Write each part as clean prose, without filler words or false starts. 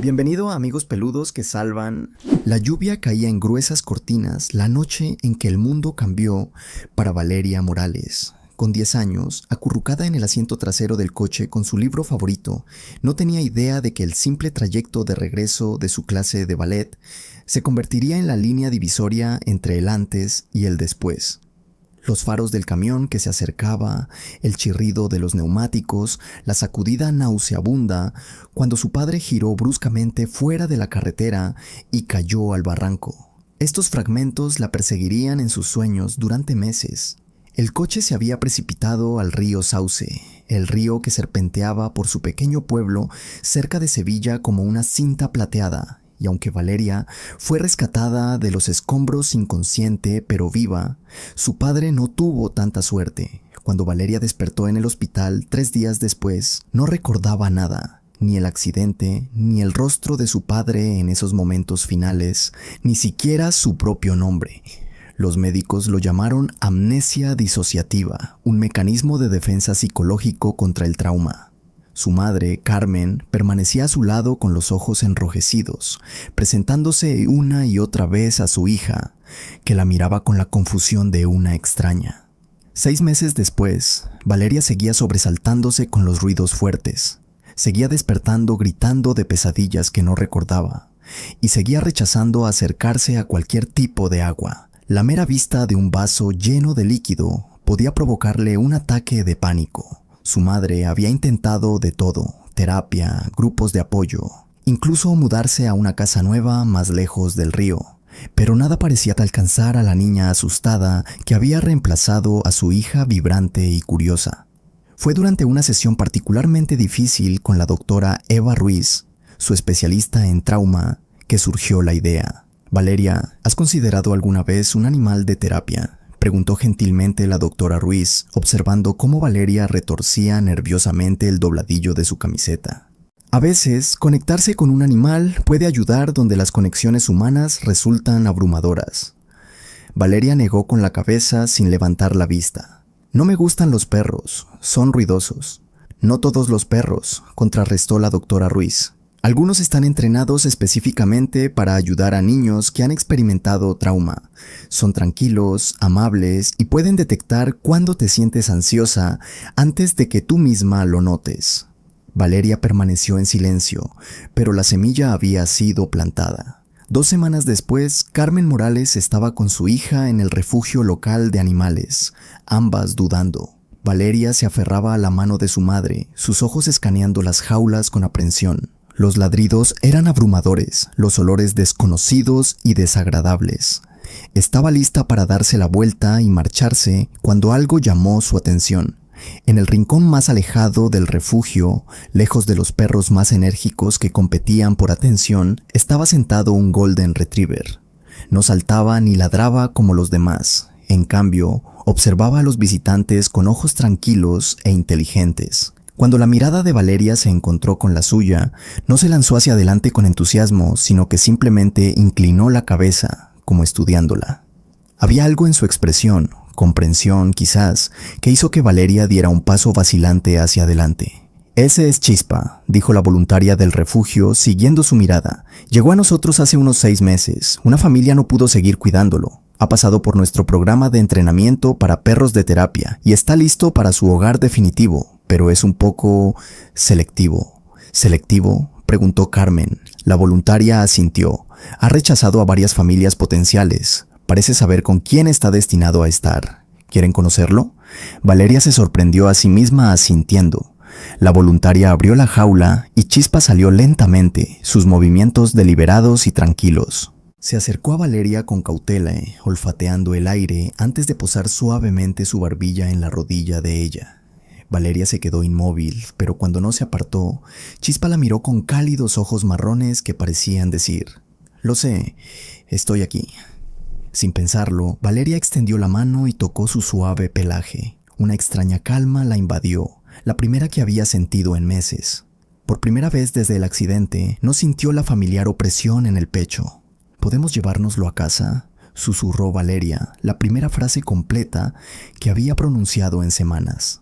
Bienvenido a Amigos Peludos que Salvan. La lluvia caía en gruesas cortinas la noche en que el mundo cambió para Valeria Morales. Con 10 años, acurrucada en el asiento trasero del coche con su libro favorito, no tenía idea de que el simple trayecto de regreso de su clase de ballet se convertiría en la línea divisoria entre el antes y el después. Los faros del camión que se acercaba, el chirrido de los neumáticos, la sacudida nauseabunda cuando su padre giró bruscamente fuera de la carretera y cayó al barranco. Estos fragmentos la perseguirían en sus sueños durante meses. El coche se había precipitado al río Sauce, el río que serpenteaba por su pequeño pueblo cerca de Sevilla como una cinta plateada. Y aunque Valeria fue rescatada de los escombros inconsciente pero viva, su padre no tuvo tanta suerte. Cuando Valeria despertó en el hospital 3 días después, no recordaba nada, ni el accidente, ni el rostro de su padre en esos momentos finales, ni siquiera su propio nombre. Los médicos lo llamaron amnesia disociativa, un mecanismo de defensa psicológico contra el trauma. Su madre, Carmen, permanecía a su lado con los ojos enrojecidos, presentándose una y otra vez a su hija, que la miraba con la confusión de una extraña. 6 meses después, Valeria seguía sobresaltándose con los ruidos fuertes, seguía despertando gritando de pesadillas que no recordaba, y seguía rechazando acercarse a cualquier tipo de agua. La mera vista de un vaso lleno de líquido podía provocarle un ataque de pánico. Su madre había intentado de todo, terapia, grupos de apoyo, incluso mudarse a una casa nueva más lejos del río, pero nada parecía alcanzar a la niña asustada que había reemplazado a su hija vibrante y curiosa. Fue durante una sesión particularmente difícil con la doctora Eva Ruiz, su especialista en trauma, que surgió la idea. Valeria, ¿has considerado alguna vez un animal de terapia?, preguntó gentilmente la doctora Ruiz, observando cómo Valeria retorcía nerviosamente el dobladillo de su camiseta. A veces, conectarse con un animal puede ayudar donde las conexiones humanas resultan abrumadoras. Valeria negó con la cabeza sin levantar la vista. No me gustan los perros, son ruidosos. No todos los perros, contrarrestó la doctora Ruiz. Algunos están entrenados específicamente para ayudar a niños que han experimentado trauma. Son tranquilos, amables y pueden detectar cuándo te sientes ansiosa antes de que tú misma lo notes. Valeria permaneció en silencio, pero la semilla había sido plantada. 2 semanas después, Carmen Morales estaba con su hija en el refugio local de animales, ambas dudando. Valeria se aferraba a la mano de su madre, sus ojos escaneando las jaulas con aprensión. Los ladridos eran abrumadores, los olores desconocidos y desagradables. Estaba lista para darse la vuelta y marcharse cuando algo llamó su atención. En el rincón más alejado del refugio, lejos de los perros más enérgicos que competían por atención, estaba sentado un Golden Retriever. No saltaba ni ladraba como los demás. En cambio, observaba a los visitantes con ojos tranquilos e inteligentes. Cuando la mirada de Valeria se encontró con la suya, no se lanzó hacia adelante con entusiasmo, sino que simplemente inclinó la cabeza, como estudiándola. Había algo en su expresión, comprensión quizás, que hizo que Valeria diera un paso vacilante hacia adelante. «Ese es Chispa», dijo la voluntaria del refugio, siguiendo su mirada. «Llegó a nosotros hace unos 6 meses. Una familia no pudo seguir cuidándolo. Ha pasado por nuestro programa de entrenamiento para perros de terapia y está listo para su hogar definitivo, pero es un poco selectivo». «¿Selectivo?», preguntó Carmen. La voluntaria asintió. «Ha rechazado a varias familias potenciales. Parece saber con quién está destinado a estar. ¿Quieren conocerlo?». Valeria se sorprendió a sí misma asintiendo. La voluntaria abrió la jaula y Chispa salió lentamente, sus movimientos deliberados y tranquilos. Se acercó a Valeria con cautela, olfateando el aire antes de posar suavemente su barbilla en la rodilla de ella. Valeria se quedó inmóvil, pero cuando no se apartó, Chispa la miró con cálidos ojos marrones que parecían decir: «Lo sé, estoy aquí». Sin pensarlo, Valeria extendió la mano y tocó su suave pelaje. Una extraña calma la invadió, la primera que había sentido en meses. Por primera vez desde el accidente, no sintió la familiar opresión en el pecho. «¿Podemos llevárnoslo a casa?», susurró Valeria, la primera frase completa que había pronunciado en semanas.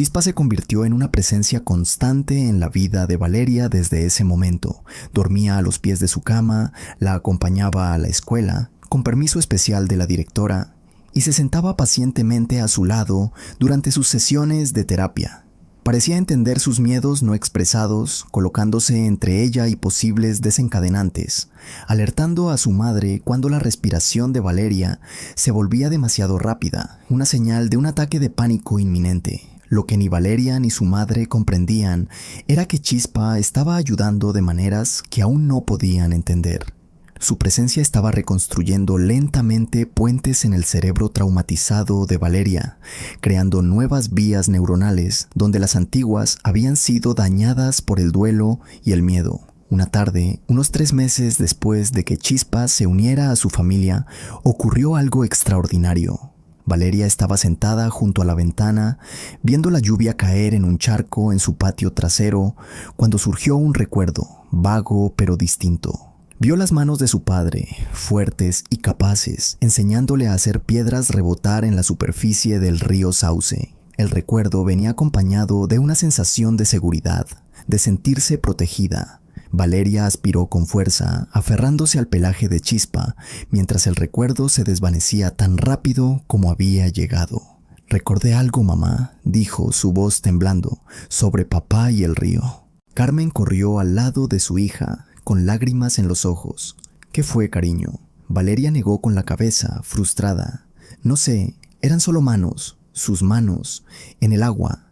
Chispa se convirtió en una presencia constante en la vida de Valeria desde ese momento. Dormía a los pies de su cama, la acompañaba a la escuela, con permiso especial de la directora, y se sentaba pacientemente a su lado durante sus sesiones de terapia. Parecía entender sus miedos no expresados, colocándose entre ella y posibles desencadenantes, alertando a su madre cuando la respiración de Valeria se volvía demasiado rápida, una señal de un ataque de pánico inminente. Lo que ni Valeria ni su madre comprendían era que Chispa estaba ayudando de maneras que aún no podían entender. Su presencia estaba reconstruyendo lentamente puentes en el cerebro traumatizado de Valeria, creando nuevas vías neuronales donde las antiguas habían sido dañadas por el duelo y el miedo. Una tarde, unos 3 meses después de que Chispa se uniera a su familia, ocurrió algo extraordinario. Valeria estaba sentada junto a la ventana, viendo la lluvia caer en un charco en su patio trasero, cuando surgió un recuerdo, vago pero distinto. Vio las manos de su padre, fuertes y capaces, enseñándole a hacer piedras rebotar en la superficie del río Sauce. El recuerdo venía acompañado de una sensación de seguridad, de sentirse protegida. Valeria aspiró con fuerza, aferrándose al pelaje de Chispa, mientras el recuerdo se desvanecía tan rápido como había llegado. «Recordé algo, mamá», dijo, su voz temblando, «sobre papá y el río». Carmen corrió al lado de su hija, con lágrimas en los ojos. «¿Qué fue, cariño?». Valeria negó con la cabeza, frustrada. «No sé, eran solo manos, sus manos, en el agua».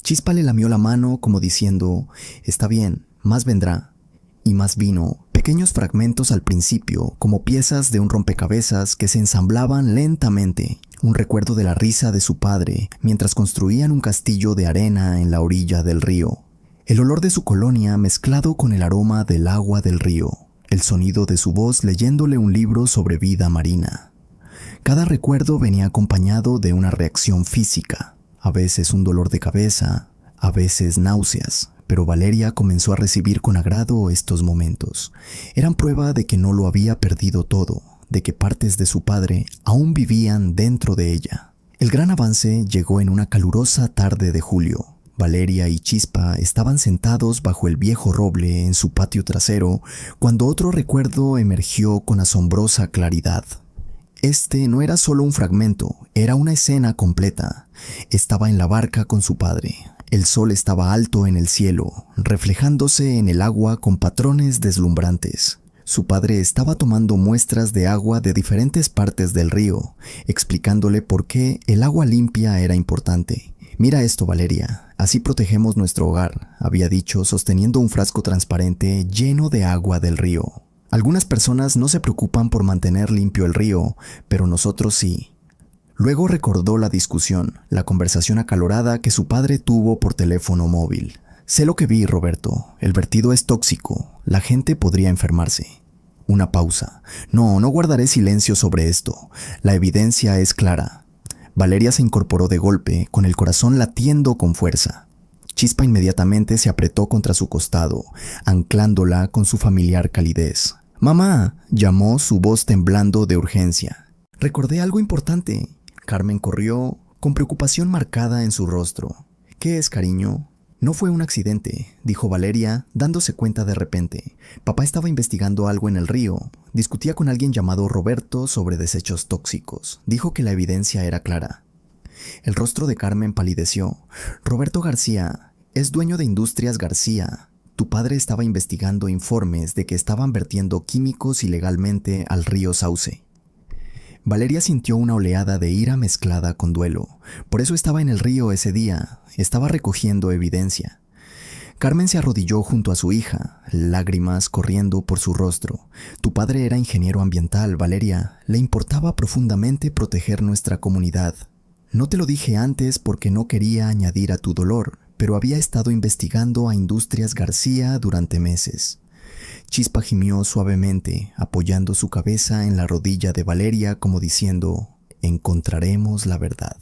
Chispa le lamió la mano como diciendo, «Está bien, más vendrá». Y más vino, pequeños fragmentos al principio, como piezas de un rompecabezas que se ensamblaban lentamente. Un recuerdo de la risa de su padre, mientras construían un castillo de arena en la orilla del río. El olor de su colonia mezclado con el aroma del agua del río. El sonido de su voz leyéndole un libro sobre vida marina. Cada recuerdo venía acompañado de una reacción física. A veces un dolor de cabeza, a veces náuseas. Pero Valeria comenzó a recibir con agrado estos momentos. Eran prueba de que no lo había perdido todo, de que partes de su padre aún vivían dentro de ella. El gran avance llegó en una calurosa tarde de julio. Valeria y Chispa estaban sentados bajo el viejo roble en su patio trasero cuando otro recuerdo emergió con asombrosa claridad. Este no era solo un fragmento, era una escena completa. Estaba en la barca con su padre. El sol estaba alto en el cielo, reflejándose en el agua con patrones deslumbrantes. Su padre estaba tomando muestras de agua de diferentes partes del río, explicándole por qué el agua limpia era importante. «Mira esto, Valeria, así protegemos nuestro hogar», había dicho, sosteniendo un frasco transparente lleno de agua del río. «Algunas personas no se preocupan por mantener limpio el río, pero nosotros sí». Luego recordó la discusión, la conversación acalorada que su padre tuvo por teléfono móvil. «Sé lo que vi, Roberto. El vertido es tóxico. La gente podría enfermarse». Una pausa. «No guardaré silencio sobre esto. La evidencia es clara». Valeria se incorporó de golpe, con el corazón latiendo con fuerza. Chispa inmediatamente se apretó contra su costado, anclándola con su familiar calidez. «Mamá», llamó, su voz temblando de urgencia. «Recordé algo importante». Carmen corrió, con preocupación marcada en su rostro. «¿Qué es, cariño?» «No fue un accidente», dijo Valeria, dándose cuenta de repente. «Papá estaba investigando algo en el río. Discutía con alguien llamado Roberto sobre desechos tóxicos. Dijo que la evidencia era clara». El rostro de Carmen palideció. «Roberto García es dueño de Industrias García. Tu padre estaba investigando informes de que estaban vertiendo químicos ilegalmente al río Sauce». Valeria sintió una oleada de ira mezclada con duelo. Por eso estaba en el río ese día. Estaba recogiendo evidencia. Carmen se arrodilló junto a su hija, lágrimas corriendo por su rostro. «Tu padre era ingeniero ambiental, Valeria. Le importaba profundamente proteger nuestra comunidad. No te lo dije antes porque no quería añadir a tu dolor, pero había estado investigando a Industrias García durante meses». Chispa gimió suavemente, apoyando su cabeza en la rodilla de Valeria como diciendo, «Encontraremos la verdad».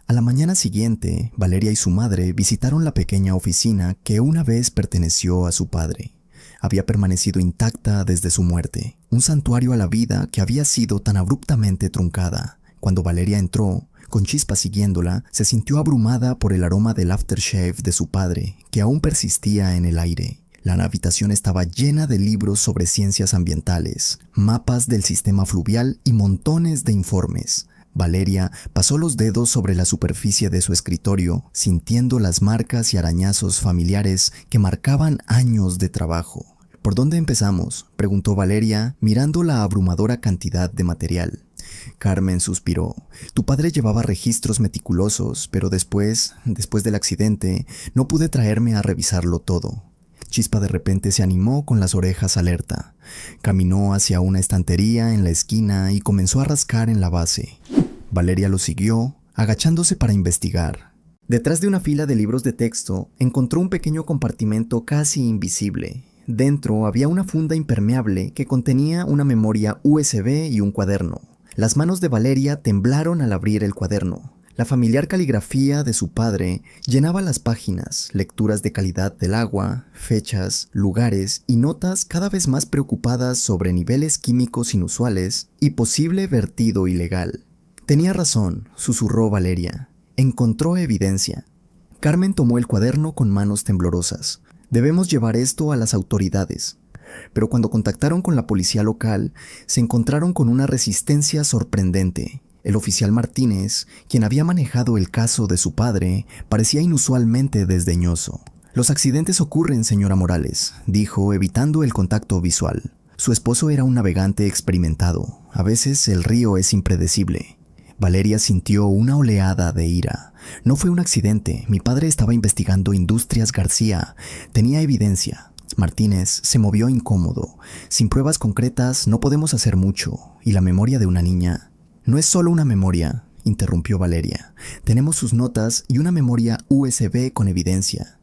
A la mañana siguiente, Valeria y su madre visitaron la pequeña oficina que una vez perteneció a su padre. Había permanecido intacta desde su muerte, un santuario a la vida que había sido tan abruptamente truncada. Cuando Valeria entró, Con Chispa siguiéndola, se sintió abrumada por el aroma del aftershave de su padre, que aún persistía en el aire. La habitación estaba llena de libros sobre ciencias ambientales, mapas del sistema fluvial y montones de informes. Valeria pasó los dedos sobre la superficie de su escritorio, sintiendo las marcas y arañazos familiares que marcaban años de trabajo. ¿Por dónde empezamos?, preguntó Valeria, mirando la abrumadora cantidad de material. Carmen suspiró. Tu padre llevaba registros meticulosos, pero después del accidente, no pude traerme a revisarlo todo. Chispa de repente se animó con las orejas alerta. Caminó hacia una estantería en la esquina y comenzó a rascar en la base. Valeria lo siguió, agachándose para investigar. Detrás de una fila de libros de texto, encontró un pequeño compartimento casi invisible. Dentro había una funda impermeable que contenía una memoria USB y un cuaderno. Las manos de Valeria temblaron al abrir el cuaderno. La familiar caligrafía de su padre llenaba las páginas, lecturas de calidad del agua, fechas, lugares y notas cada vez más preocupadas sobre niveles químicos inusuales y posible vertido ilegal. Tenía razón, susurró Valeria. Encontró evidencia. Carmen tomó el cuaderno con manos temblorosas. Debemos llevar esto a las autoridades. Pero cuando contactaron con la policía local, se encontraron con una resistencia sorprendente. El oficial Martínez, quien había manejado el caso de su padre, parecía inusualmente desdeñoso. Los accidentes ocurren, señora Morales, dijo, evitando el contacto visual. Su esposo era un navegante experimentado. A veces el río es impredecible. Valeria sintió una oleada de ira. No fue un accidente. Mi padre estaba investigando Industrias García. Tenía evidencia. Martínez se movió incómodo. Sin pruebas concretas no podemos hacer mucho. Y la memoria de una niña... No es solo una memoria, interrumpió Valeria. Tenemos sus notas y una memoria USB con evidencia.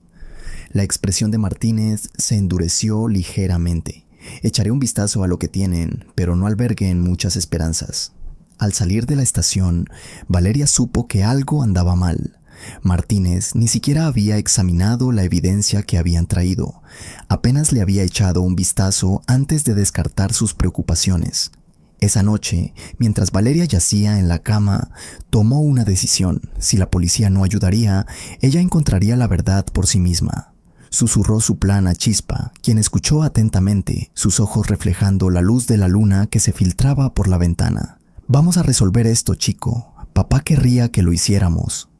La expresión de Martínez se endureció ligeramente. Echaré un vistazo a lo que tienen, pero no alberguen muchas esperanzas. Al salir de la estación, Valeria supo que algo andaba mal. Martínez ni siquiera había examinado la evidencia que habían traído. Apenas le había echado un vistazo antes de descartar sus preocupaciones. Esa noche, mientras Valeria yacía en la cama, tomó una decisión. Si la policía no ayudaría, ella encontraría la verdad por sí misma. Susurró su plan a Chispa, quien escuchó atentamente, sus ojos reflejando la luz de la luna que se filtraba por la ventana. Vamos a resolver esto, chico. Papá querría que lo hiciéramos.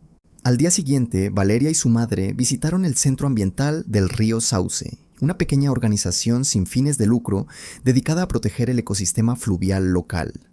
Al día siguiente, Valeria y su madre visitaron el Centro Ambiental del Río Sauce, una pequeña organización sin fines de lucro dedicada a proteger el ecosistema fluvial local.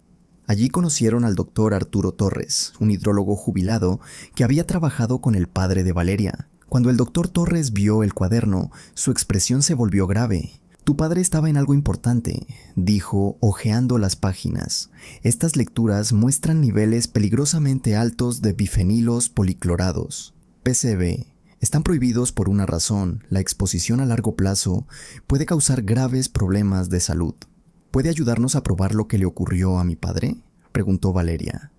Allí conocieron al doctor Arturo Torres, un hidrólogo jubilado que había trabajado con el padre de Valeria. Cuando el doctor Torres vio el cuaderno, su expresión se volvió grave. Tu padre estaba en algo importante, dijo, hojeando las páginas. Estas lecturas muestran niveles peligrosamente altos de bifenilos policlorados, PCB. Están prohibidos por una razón. La exposición a largo plazo puede causar graves problemas de salud. ¿Puede ayudarnos a probar lo que le ocurrió a mi padre?, preguntó Valeria.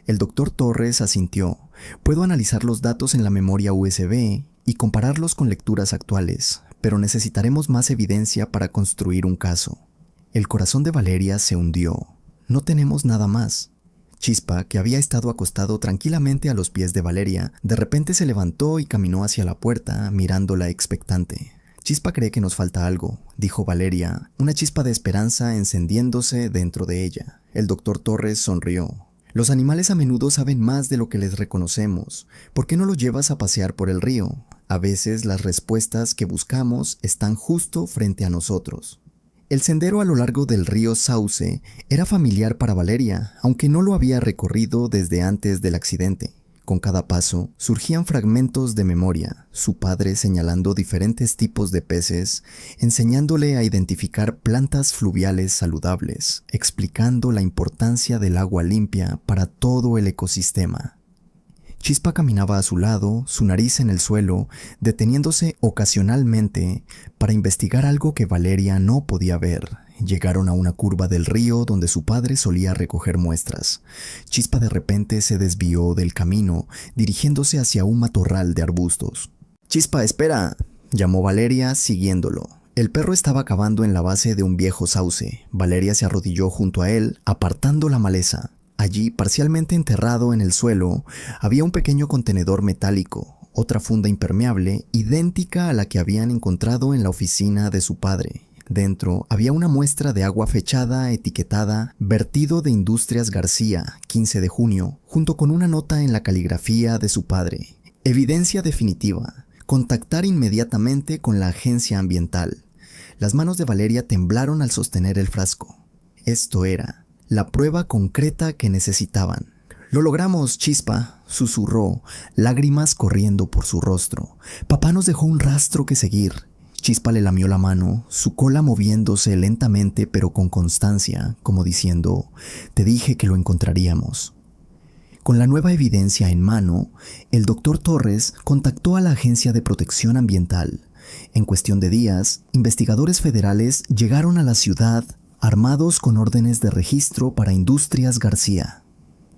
El doctor Torres asintió. Puedo analizar los datos en la memoria USB y compararlos con lecturas actuales, pero necesitaremos más evidencia para construir un caso. El corazón de Valeria se hundió. No tenemos nada más. Chispa, que había estado acostado tranquilamente a los pies de Valeria, de repente se levantó y caminó hacia la puerta, mirándola expectante. Chispa cree que nos falta algo, dijo Valeria, una chispa de esperanza encendiéndose dentro de ella. El doctor Torres sonrió. Los animales a menudo saben más de lo que les reconocemos. ¿Por qué no los llevas a pasear por el río? A veces las respuestas que buscamos están justo frente a nosotros. El sendero a lo largo del río Sauce era familiar para Valeria, aunque no lo había recorrido desde antes del accidente. Con cada paso surgían fragmentos de memoria, su padre señalando diferentes tipos de peces, enseñándole a identificar plantas fluviales saludables, explicando la importancia del agua limpia para todo el ecosistema. Chispa caminaba a su lado, su nariz en el suelo, deteniéndose ocasionalmente para investigar algo que Valeria no podía ver. Llegaron a una curva del río donde su padre solía recoger muestras. Chispa de repente se desvió del camino, dirigiéndose hacia un matorral de arbustos. «Chispa, espera», llamó Valeria, siguiéndolo. El perro estaba cavando en la base de un viejo sauce. Valeria se arrodilló junto a él, apartando la maleza. Allí, parcialmente enterrado en el suelo, había un pequeño contenedor metálico, otra funda impermeable, idéntica a la que habían encontrado en la oficina de su padre. Dentro había una muestra de agua fechada etiquetada Vertido de Industrias García, 15 de junio, junto con una nota en la caligrafía de su padre. Evidencia definitiva. Contactar inmediatamente con la agencia ambiental. Las manos de Valeria temblaron al sostener el frasco. Esto era la prueba concreta que necesitaban. «Lo logramos, Chispa», susurró, lágrimas corriendo por su rostro. «Papá nos dejó un rastro que seguir». Chispa le lamió la mano, su cola moviéndose lentamente pero con constancia, como diciendo, «Te dije que lo encontraríamos». Con la nueva evidencia en mano, el doctor Torres contactó a la Agencia de Protección Ambiental. En cuestión de días, investigadores federales llegaron a la ciudad armados con órdenes de registro para Industrias García.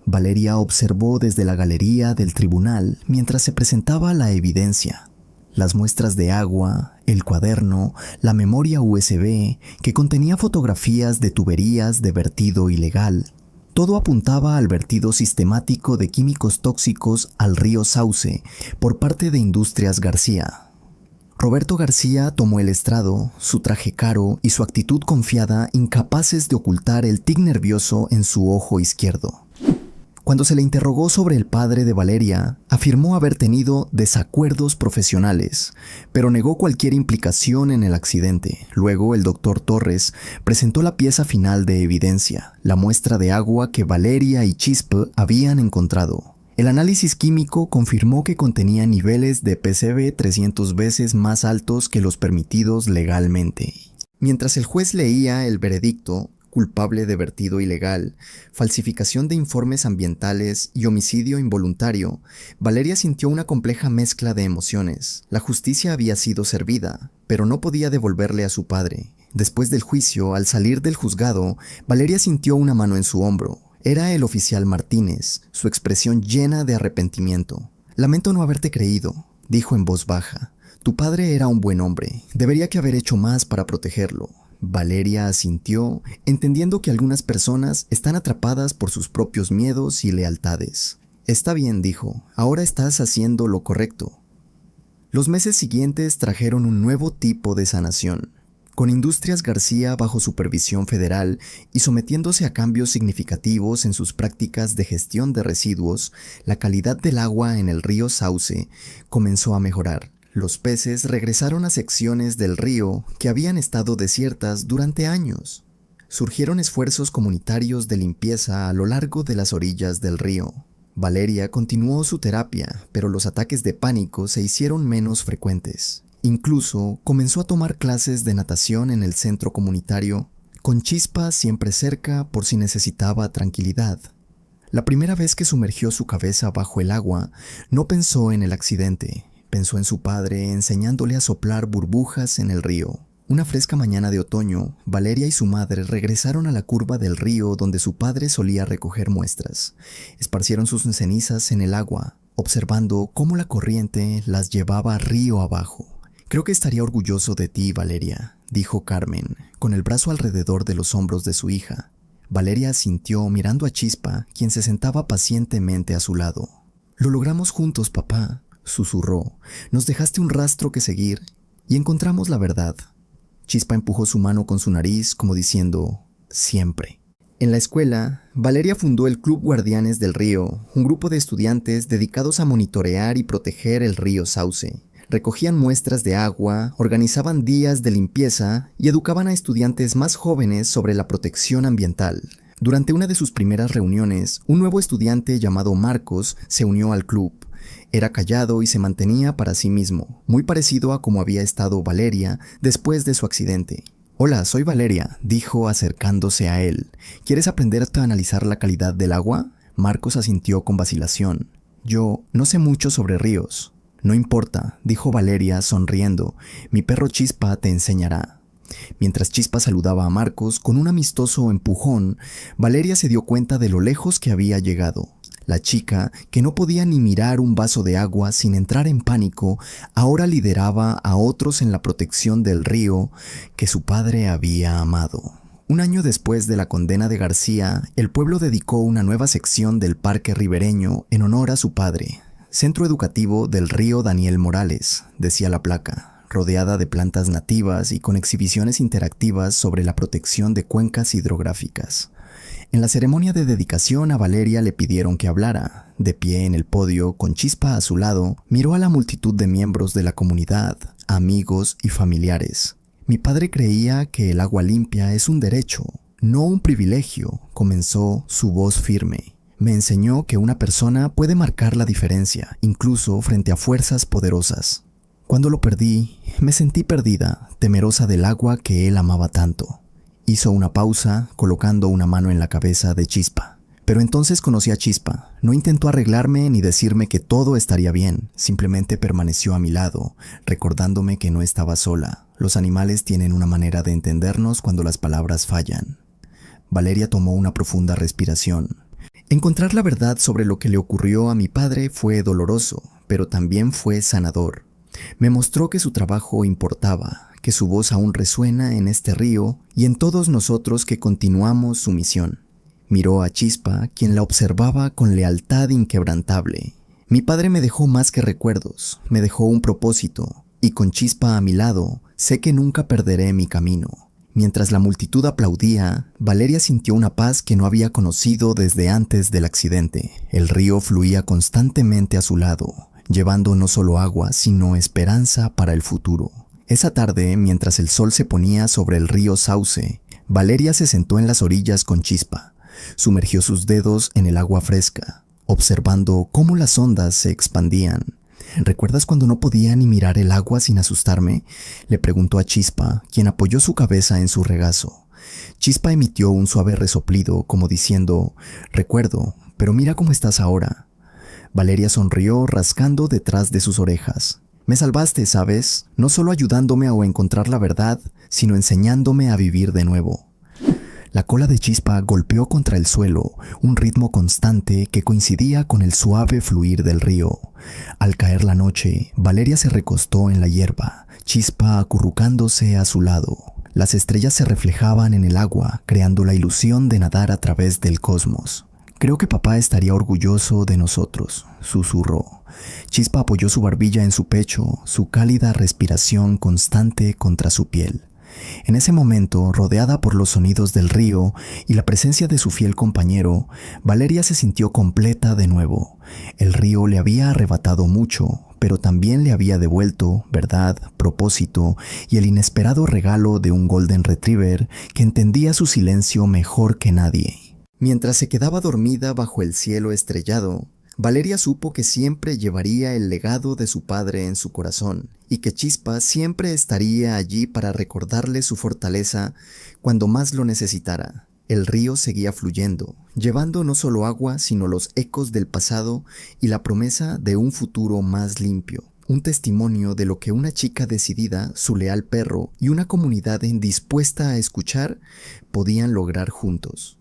Valeria observó desde la galería del tribunal mientras se presentaba la evidencia. Las muestras de agua, el cuaderno, la memoria USB que contenía fotografías de tuberías de vertido ilegal. Todo apuntaba al vertido sistemático de químicos tóxicos al río Sauce por parte de Industrias García. Roberto García tomó el estrado, su traje caro y su actitud confiada incapaces de ocultar el tic nervioso en su ojo izquierdo. Cuando se le interrogó sobre el padre de Valeria, afirmó haber tenido desacuerdos profesionales, pero negó cualquier implicación en el accidente. Luego, el doctor Torres presentó la pieza final de evidencia, la muestra de agua que Valeria y Chispa habían encontrado. El análisis químico confirmó que contenía niveles de PCB 300 veces más altos que los permitidos legalmente. Mientras el juez leía el veredicto, culpable de vertido ilegal, falsificación de informes ambientales y homicidio involuntario, Valeria sintió una compleja mezcla de emociones. La justicia había sido servida, pero no podía devolverle a su padre. Después del juicio, al salir del juzgado, Valeria sintió una mano en su hombro. Era el oficial Martínez, su expresión llena de arrepentimiento. «Lamento no haberte creído», dijo en voz baja. «Tu padre era un buen hombre. Debería que haber hecho más para protegerlo». Valeria asintió, entendiendo que algunas personas están atrapadas por sus propios miedos y lealtades. «Está bien», dijo, «ahora estás haciendo lo correcto». Los meses siguientes trajeron un nuevo tipo de sanación. Con Industrias García bajo supervisión federal y sometiéndose a cambios significativos en sus prácticas de gestión de residuos, la calidad del agua en el río Sauce comenzó a mejorar. Los peces regresaron a secciones del río que habían estado desiertas durante años. Surgieron esfuerzos comunitarios de limpieza a lo largo de las orillas del río. Valeria continuó su terapia, pero los ataques de pánico se hicieron menos frecuentes. Incluso comenzó a tomar clases de natación en el centro comunitario, con Chispa siempre cerca por si necesitaba tranquilidad. La primera vez que sumergió su cabeza bajo el agua, no pensó en el accidente. Pensó en su padre enseñándole a soplar burbujas en el río. Una fresca mañana de otoño, Valeria y su madre regresaron a la curva del río donde su padre solía recoger muestras. Esparcieron sus cenizas en el agua, observando cómo la corriente las llevaba río abajo. «Creo que estaría orgulloso de ti, Valeria», dijo Carmen, con el brazo alrededor de los hombros de su hija. Valeria asintió mirando a Chispa, quien se sentaba pacientemente a su lado. «Lo logramos juntos, papá», susurró. «Nos dejaste un rastro que seguir y encontramos la verdad». Chispa empujó su mano con su nariz como diciendo, «siempre». En la escuela, Valeria fundó el Club Guardianes del Río, un grupo de estudiantes dedicados a monitorear y proteger el río Sauce. Recogían muestras de agua, organizaban días de limpieza y educaban a estudiantes más jóvenes sobre la protección ambiental. Durante una de sus primeras reuniones, un nuevo estudiante llamado Marcos se unió al club. Era callado y se mantenía para sí mismo, muy parecido a como había estado Valeria después de su accidente. «Hola, soy Valeria», dijo acercándose a él. «¿Quieres aprender a analizar la calidad del agua?» Marcos asintió con vacilación. «Yo no sé mucho sobre ríos». «No importa», dijo Valeria sonriendo. «Mi perro Chispa te enseñará». Mientras Chispa saludaba a Marcos con un amistoso empujón, Valeria se dio cuenta de lo lejos que había llegado. La chica, que no podía ni mirar un vaso de agua sin entrar en pánico, ahora lideraba a otros en la protección del río que su padre había amado. Un año después de la condena de García, el pueblo dedicó una nueva sección del Parque Ribereño en honor a su padre. Centro Educativo del Río Daniel Morales, decía la placa, rodeada de plantas nativas y con exhibiciones interactivas sobre la protección de cuencas hidrográficas. En la ceremonia de dedicación a Valeria le pidieron que hablara. De pie en el podio, con Chispa a su lado, miró a la multitud de miembros de la comunidad, amigos y familiares. Mi padre creía que el agua limpia es un derecho, no un privilegio, comenzó su voz firme. Me enseñó que una persona puede marcar la diferencia, incluso frente a fuerzas poderosas. Cuando lo perdí, me sentí perdida, temerosa del agua que él amaba tanto. Hizo una pausa, colocando una mano en la cabeza de Chispa. Pero entonces conocí a Chispa. No intentó arreglarme ni decirme que todo estaría bien. Simplemente permaneció a mi lado, recordándome que no estaba sola. Los animales tienen una manera de entendernos cuando las palabras fallan. Valeria tomó una profunda respiración. Encontrar la verdad sobre lo que le ocurrió a mi padre fue doloroso, pero también fue sanador. Me mostró que su trabajo importaba, que su voz aún resuena en este río y en todos nosotros que continuamos su misión. Miró a Chispa, quien la observaba con lealtad inquebrantable. Mi padre me dejó más que recuerdos, me dejó un propósito, y con Chispa a mi lado, sé que nunca perderé mi camino. Mientras la multitud aplaudía, Valeria sintió una paz que no había conocido desde antes del accidente. El río fluía constantemente a su lado, llevando no solo agua, sino esperanza para el futuro. Esa tarde, mientras el sol se ponía sobre el río Sauce, Valeria se sentó en las orillas con Chispa. Sumergió sus dedos en el agua fresca, observando cómo las ondas se expandían. ¿Recuerdas cuando no podía ni mirar el agua sin asustarme?, le preguntó a Chispa, quien apoyó su cabeza en su regazo. Chispa emitió un suave resoplido, como diciendo, «Recuerdo, pero mira cómo estás ahora». Valeria sonrió, rascando detrás de sus orejas. «Me salvaste, ¿sabes? No solo ayudándome a encontrar la verdad, sino enseñándome a vivir de nuevo». La cola de Chispa golpeó contra el suelo, un ritmo constante que coincidía con el suave fluir del río. Al caer la noche, Valeria se recostó en la hierba, Chispa acurrucándose a su lado. Las estrellas se reflejaban en el agua, creando la ilusión de nadar a través del cosmos. «Creo que papá estaría orgulloso de nosotros», susurró. Chispa apoyó su barbilla en su pecho, su cálida respiración constante contra su piel. En ese momento, rodeada por los sonidos del río y la presencia de su fiel compañero, Valeria se sintió completa de nuevo. El río le había arrebatado mucho, pero también le había devuelto verdad, propósito y el inesperado regalo de un Golden Retriever que entendía su silencio mejor que nadie. Mientras se quedaba dormida bajo el cielo estrellado, Valeria supo que siempre llevaría el legado de su padre en su corazón y que Chispa siempre estaría allí para recordarle su fortaleza cuando más lo necesitara. El río seguía fluyendo, llevando no solo agua, sino los ecos del pasado y la promesa de un futuro más limpio. Un testimonio de lo que una chica decidida, su leal perro y una comunidad dispuesta a escuchar podían lograr juntos.